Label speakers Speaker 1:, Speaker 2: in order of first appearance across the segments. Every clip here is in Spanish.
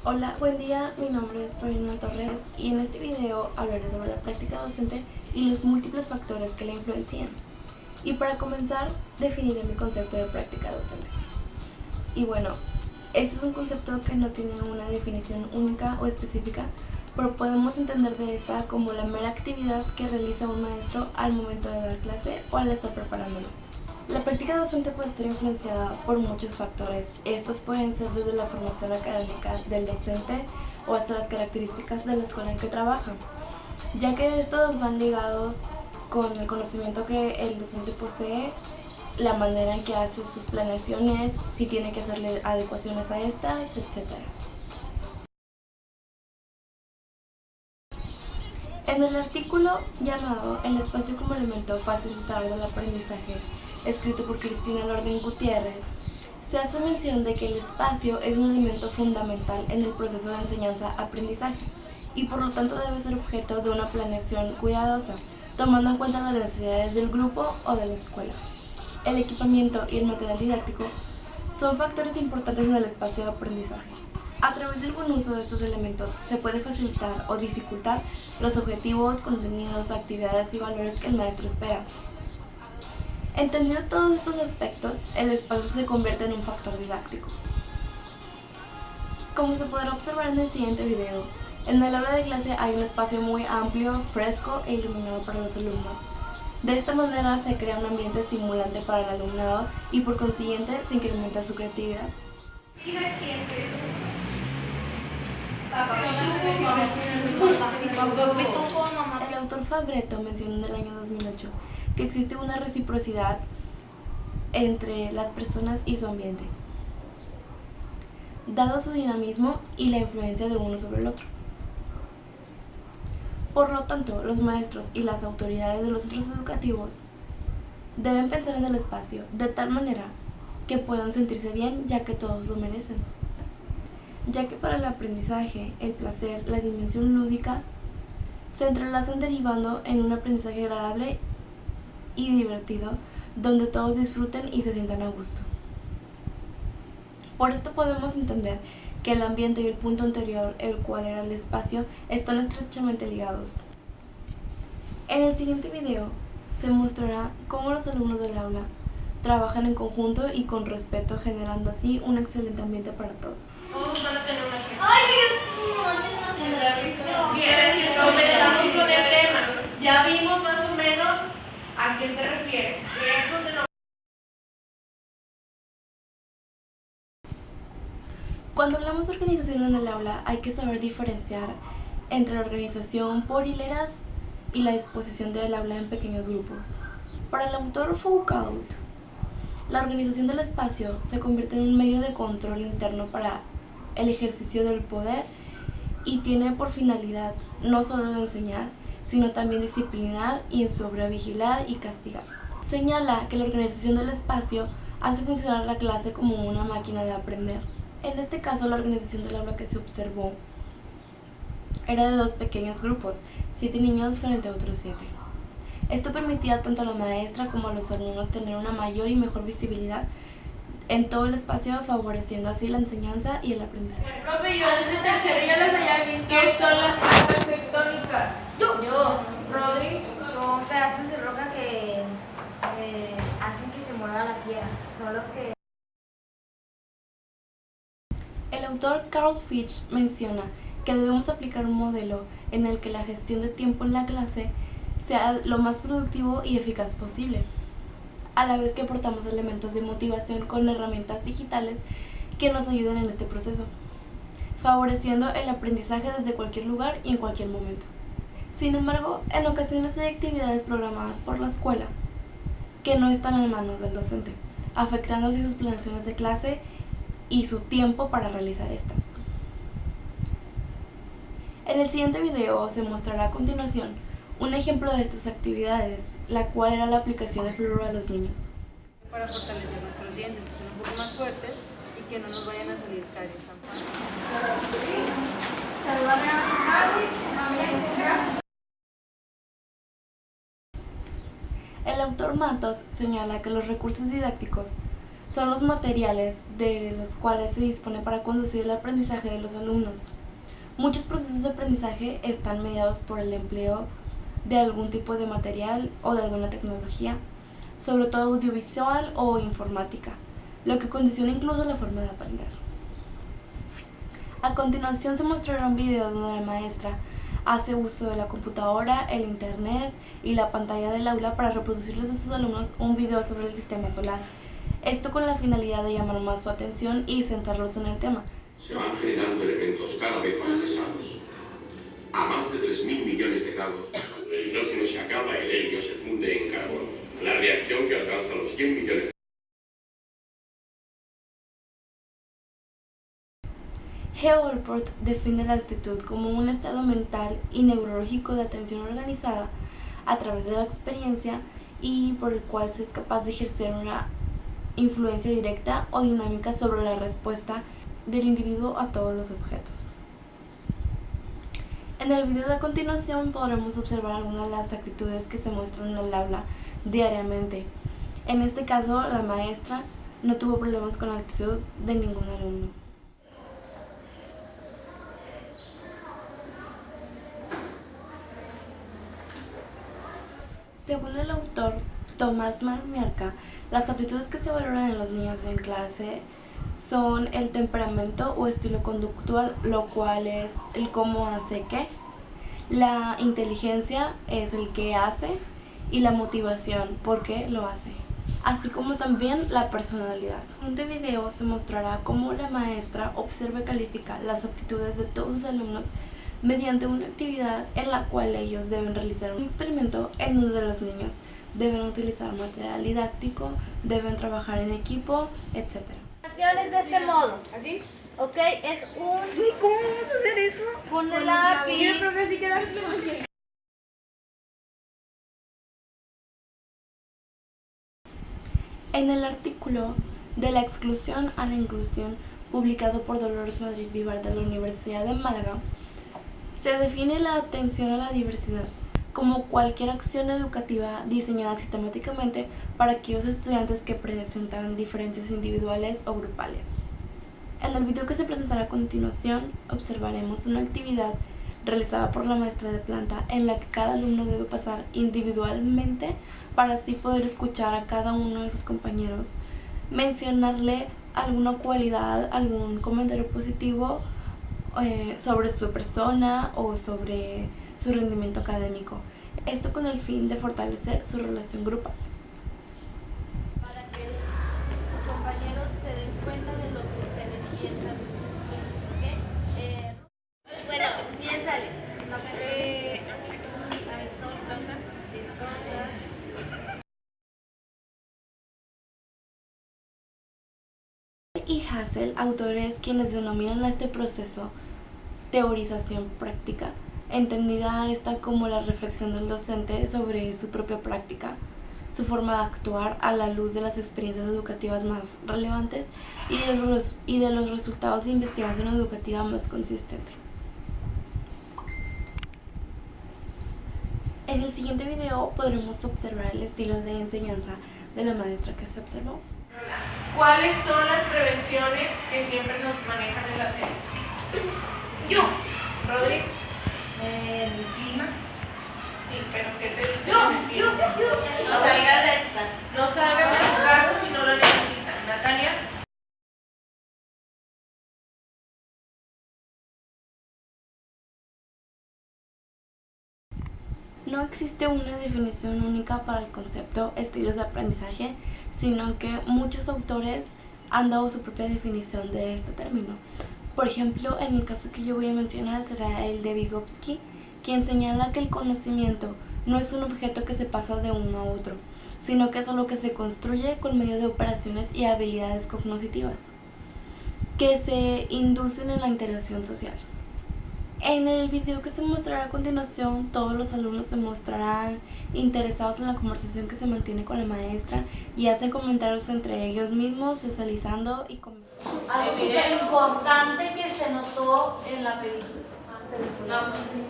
Speaker 1: Hola, buen día, mi nombre es Carolina Torres y en este video hablaré sobre la práctica docente y los múltiples factores que la influencian. Y para comenzar, definiré mi concepto de práctica docente. Y bueno, este es un concepto que no tiene una definición única o específica, pero podemos entender de esta como la mera actividad que realiza un maestro al momento de dar clase o al estar preparándolo. La práctica docente puede estar influenciada por muchos factores. Estos pueden ser desde la formación académica del docente o hasta las características de la escuela en que trabaja, ya que estos van ligados con el conocimiento que el docente posee, la manera en que hace sus planeaciones, si tiene que hacerle adecuaciones a estas, etc. En el artículo llamado El espacio como elemento facilitador del aprendizaje, escrito por Cristina Lorden Gutiérrez, se hace mención de que el espacio es un elemento fundamental en el proceso de enseñanza-aprendizaje y por lo tanto debe ser objeto de una planeación cuidadosa, tomando en cuenta las necesidades del grupo o de la escuela. El equipamiento y el material didáctico son factores importantes en el espacio de aprendizaje. A través del buen uso de estos elementos se puede facilitar o dificultar los objetivos, contenidos, actividades y valores que el maestro espera. Entendiendo todos estos aspectos, el espacio se convierte en un factor didáctico. Como se podrá observar en el siguiente video, en el aula de clase hay un espacio muy amplio, fresco e iluminado para los alumnos. De esta manera se crea un ambiente estimulante para el alumnado y por consiguiente se incrementa su creatividad. El autor Fabretto mencionó en el año 2008 que existe una reciprocidad entre las personas y su ambiente, dado su dinamismo y la influencia de uno sobre el otro. Por lo tanto, los maestros y las autoridades de los centros educativos deben pensar en el espacio de tal manera que puedan sentirse bien, ya que todos lo merecen. Ya que para el aprendizaje, el placer, la dimensión lúdica se entrelazan derivando en un aprendizaje agradable y divertido, donde todos disfruten y se sientan a gusto. Por esto podemos entender que el ambiente y el punto anterior, el cual era el espacio, están estrechamente ligados. En el siguiente video se mostrará cómo los alumnos del aula trabajan en conjunto y con respeto, generando así un excelente ambiente para todos.
Speaker 2: Todos van a tener una agenda. Bien, comenzamos con el tema. Ya vimos más o menos a qué se refiere.
Speaker 1: Cuando hablamos de organización en el aula, hay que saber diferenciar entre la organización por hileras y la disposición del aula en pequeños grupos. Para el autor Foucault, la organización del espacio se convierte en un medio de control interno para el ejercicio del poder y tiene por finalidad no solo de enseñar, sino también disciplinar y en sobrevigilar y castigar. Señala que la organización del espacio hace funcionar la clase como una máquina de aprender. En este caso, la organización del aula que se observó era de dos pequeños grupos, 7 niños frente a otros 7. Esto permitía tanto a la maestra como a los alumnos tener una mayor y mejor visibilidad en todo el espacio, favoreciendo así la enseñanza y el aprendizaje.
Speaker 3: Profe, yo desde tercero ya los había visto.
Speaker 2: ¿Qué son las placas tectónicas?
Speaker 3: Yo.
Speaker 2: Rodri.
Speaker 4: Son pedazos de roca que hacen que se mueva la tierra. Son los que...
Speaker 1: El autor Carl Fitch menciona que debemos aplicar un modelo en el que la gestión de tiempo en la clase sea lo más productivo y eficaz posible, a la vez que aportamos elementos de motivación con herramientas digitales que nos ayuden en este proceso, favoreciendo el aprendizaje desde cualquier lugar y en cualquier momento. Sin embargo, en ocasiones hay actividades programadas por la escuela que no están en manos del docente, afectando así sus planeaciones de clase y su tiempo para realizar estas. En el siguiente video se mostrará a continuación un ejemplo de estas actividades, la cual era la aplicación de fluoruro a los niños.
Speaker 5: Para fortalecer nuestros dientes, que sean un poco más fuertes y que no nos vayan a salir caries tan fácil.
Speaker 1: El autor Matos señala que los recursos didácticos son los materiales de los cuales se dispone para conducir el aprendizaje de los alumnos. Muchos procesos de aprendizaje están mediados por el empleo de algún tipo de material o de alguna tecnología, sobre todo audiovisual o informática, lo que condiciona incluso la forma de aprender. A continuación se mostrará un video donde la maestra hace uso de la computadora, el internet y la pantalla del aula para reproducirles a sus alumnos un video sobre el sistema solar. Esto con la finalidad de llamar más su atención y centrarlos en el tema.
Speaker 6: Se van generando elementos cada vez más pesados. A más de 3.000 millones de grados, cuando el hidrógeno se acaba, el helio se funde en carbono. La reacción que alcanza los 100 millones de...
Speaker 1: Geo Allport define la actitud como un estado mental y neurológico de atención organizada a través de la experiencia y por el cual se es capaz de ejercer una influencia directa o dinámica sobre la respuesta del individuo a todos los objetos. En el video de continuación podremos observar algunas de las actitudes que se muestran en el aula diariamente. En este caso, la maestra no tuvo problemas con la actitud de ningún alumno. Según el autor Tomás Marmiarca, las aptitudes que se valoran en los niños en clase son el temperamento o estilo conductual, lo cual es el cómo hace qué, la inteligencia es el qué hace y la motivación, por qué lo hace, así como también la personalidad. En este video se mostrará cómo la maestra observa y califica las aptitudes de todos sus alumnos mediante una actividad en la cual ellos deben realizar un experimento en donde los niños deben utilizar material didáctico, deben trabajar en equipo, etc.
Speaker 4: De este modo,
Speaker 3: ¿Así?
Speaker 4: ¿ok? Es un...
Speaker 3: ¿Cómo vamos a hacer eso?
Speaker 4: Con el lápiz.
Speaker 3: Mira, profe, así queda.
Speaker 1: En el artículo De la exclusión a la inclusión, publicado por Dolores Madrid Vivar de la Universidad de Málaga, se define la atención a la diversidad como cualquier acción educativa diseñada sistemáticamente para aquellos estudiantes que presentan diferencias individuales o grupales. En el video que se presentará a continuación, observaremos una actividad realizada por la maestra de planta en la que cada alumno debe pasar individualmente para así poder escuchar a cada uno de sus compañeros, mencionarle alguna cualidad, algún comentario positivo sobre su persona o sobre su rendimiento académico. Esto con el fin de fortalecer su relación grupal.
Speaker 4: Para que sus compañeros se den cuenta de lo que ustedes piensan. ¿Ok? Bueno, piénsale.
Speaker 1: Y Hassel, autores quienes denominan a este proceso teorización práctica, entendida esta como la reflexión del docente sobre su propia práctica, su forma de actuar a la luz de las experiencias educativas más relevantes y de los resultados de investigación educativa más consistente. En el siguiente video podremos observar el estilo de enseñanza de la maestra que se observó.
Speaker 2: ¿Cuáles son las prevenciones que siempre nos manejan en la tele?
Speaker 3: Yo.
Speaker 2: Rodri,
Speaker 3: El clima.
Speaker 2: sí, pero ¿qué te dice?
Speaker 3: Yo. No salgas de tu casa.
Speaker 2: No salgan de su casa si no lo necesitan. Natalia.
Speaker 1: No existe una definición única para el concepto estilos de aprendizaje, sino que muchos autores han dado su propia definición de este término. Por ejemplo, en el caso que yo voy a mencionar será el de Vygotsky, quien señala que el conocimiento no es un objeto que se pasa de uno a otro, sino que es algo que se construye con medio de operaciones y habilidades cognitivas, que se inducen en la interacción social. En el video que se mostrará a continuación, todos los alumnos se mostrarán interesados en la conversación que se mantiene con la maestra y hacen comentarios entre ellos mismos, socializando y comentando.
Speaker 4: Algo súper importante que se notó en la película.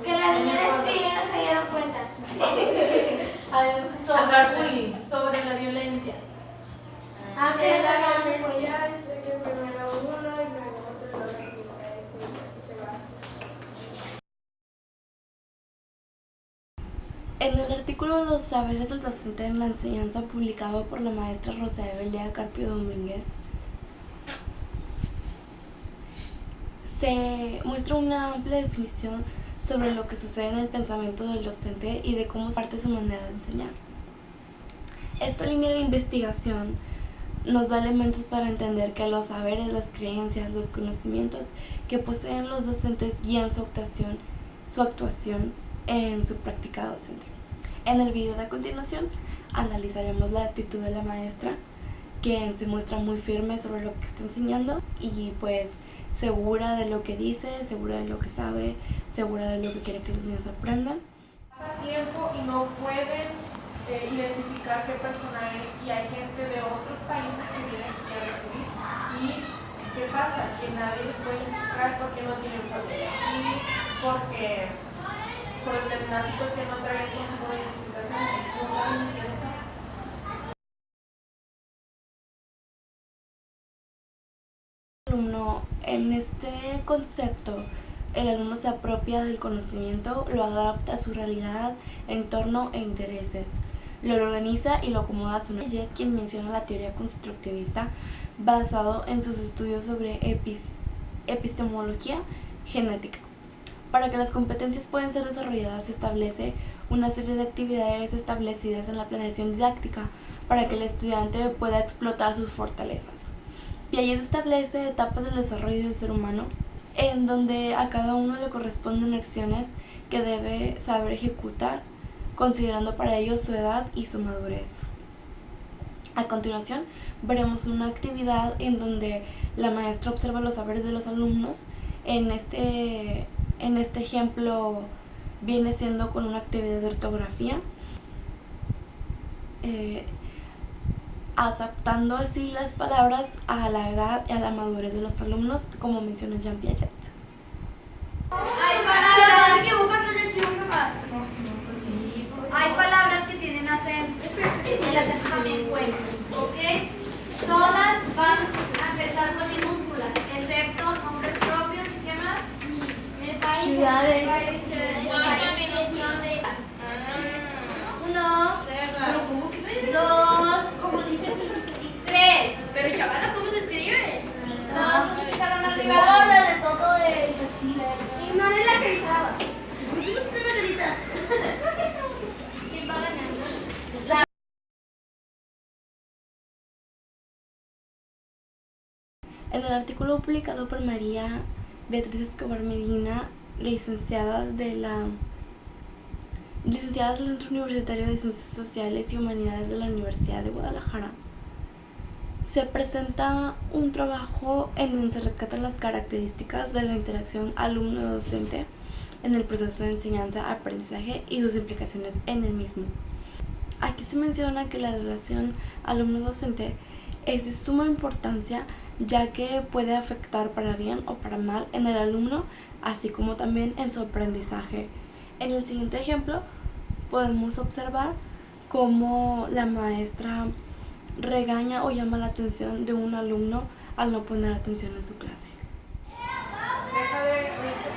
Speaker 3: Que la niña no se dieron cuenta.
Speaker 4: Sobre la violencia.
Speaker 3: Ah, que
Speaker 2: La
Speaker 3: la
Speaker 2: tendencia es de que primero uno y luego otro lo revisa y así se va.
Speaker 1: En el artículo Los saberes del docente en la enseñanza, publicado por la maestra Rosa Evelia Carpio Domínguez, se muestra una amplia definición sobre lo que sucede en el pensamiento del docente y de cómo se parte su manera de enseñar. Esta línea de investigación nos da elementos para entender que los saberes, las creencias, los conocimientos que poseen los docentes guían su actuación en su práctica docente. En el video de a continuación analizaremos la actitud de la maestra, quien se muestra muy firme sobre lo que está enseñando y pues segura de lo que dice, segura de lo que sabe, segura de lo que quiere que los niños aprendan.
Speaker 2: Pasa tiempo y no pueden identificar qué persona es, y hay gente de otros países que vienen aquí a recibir. ¿Y qué pasa? Que nadie los puede identificar porque no tienen familia y porque por determinada situación no traen consigo la identificación. No saben quiénes son.
Speaker 1: Alumno, en este concepto, el alumno se apropia del conocimiento, lo adapta a su realidad, entorno e intereses, lo organiza y lo acomoda a su manera. Quien menciona la teoría constructivista basado en sus estudios sobre epistemología genética. Para que las competencias puedan ser desarrolladas, se establece una serie de actividades establecidas en la planeación didáctica para que el estudiante pueda explotar sus fortalezas. Piaget establece etapas del desarrollo del ser humano en donde a cada uno le corresponden acciones que debe saber ejecutar, considerando para ello su edad y su madurez. A continuación, veremos una actividad en donde la maestra observa los saberes de los alumnos. En este ejemplo viene siendo con una actividad de ortografía, adaptando así las palabras a la edad y a la madurez de los alumnos, como mencionó Jean Piaget.
Speaker 4: Hay palabras que tienen acento. El acento también cuenta, ¿ok? Todas van a empezar con minúsculas, excepto nombres propios. ¿Qué más?
Speaker 3: El país.
Speaker 4: Ciudades.
Speaker 3: Nombres.
Speaker 4: Uno,
Speaker 5: Serra.
Speaker 4: dos,
Speaker 3: Como dice
Speaker 4: tres. Pero chavala, ¿cómo se escribe? No, empezaron arriba.
Speaker 3: Hola, de todo de. Y no es la que gritaba.
Speaker 4: ¿Por qué no se la carita?
Speaker 3: ¿Quién va ganando?
Speaker 1: En el artículo publicado por María Beatriz Escobar Medina, licenciada del Centro Universitario de Ciencias Sociales y Humanidades de la Universidad de Guadalajara, se presenta un trabajo en donde se rescatan las características de la interacción alumno-docente en el proceso de enseñanza-aprendizaje y sus implicaciones en el mismo. Aquí se menciona que la relación alumno-docente es de suma importancia, ya que puede afectar para bien o para mal en el alumno, así como también en su aprendizaje. En el siguiente ejemplo podemos observar cómo la maestra regaña o llama la atención de un alumno al no poner atención en su clase.
Speaker 2: Deja de revisar.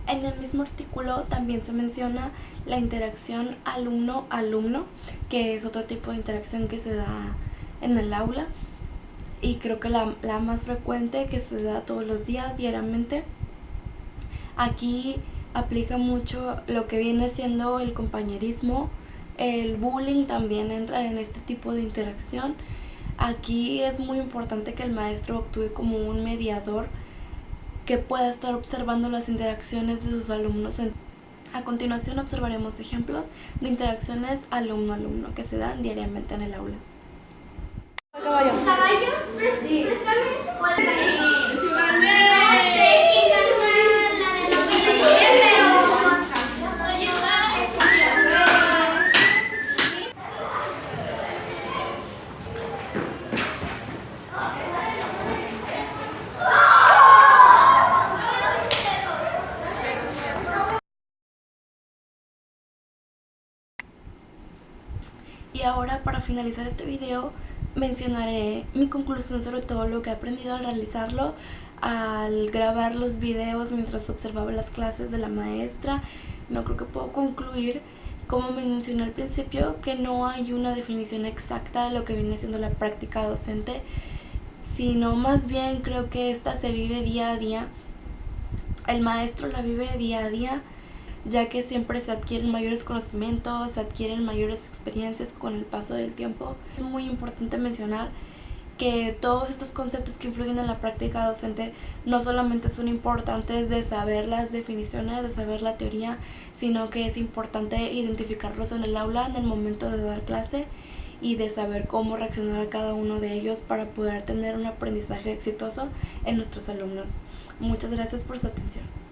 Speaker 1: En el mismo artículo también se menciona la interacción alumno-alumno, que es otro tipo de interacción que se da en el aula y creo que la más frecuente, que se da todos los días, diariamente. Aquí aplica mucho lo que viene siendo el compañerismo, el bullying también entra en este tipo de interacción. Aquí es muy importante que el maestro actúe como un mediador que pueda estar observando las interacciones de sus alumnos. A continuación observaremos ejemplos de interacciones alumno-alumno que se dan diariamente en el aula.
Speaker 3: ¿Caballo? Sí. Préstame eso. No sé quién ganó la de la pero.
Speaker 1: ahora, para finalizar este video, mencionaré mi conclusión sobre todo lo que he aprendido al realizarlo, al grabar los videos mientras observaba las clases de la maestra. No creo que puedo concluir, como mencioné al principio, que no hay una definición exacta de lo que viene siendo la práctica docente, sino más bien creo que esta se vive día a día. El maestro la vive día a día, ya que siempre se adquieren mayores conocimientos, se adquieren mayores experiencias con el paso del tiempo. Es muy importante mencionar que todos estos conceptos que influyen en la práctica docente no solamente son importantes de saber las definiciones, de saber la teoría, sino que es importante identificarlos en el aula en el momento de dar clase y de saber cómo reaccionar a cada uno de ellos para poder tener un aprendizaje exitoso en nuestros alumnos. Muchas gracias por su atención.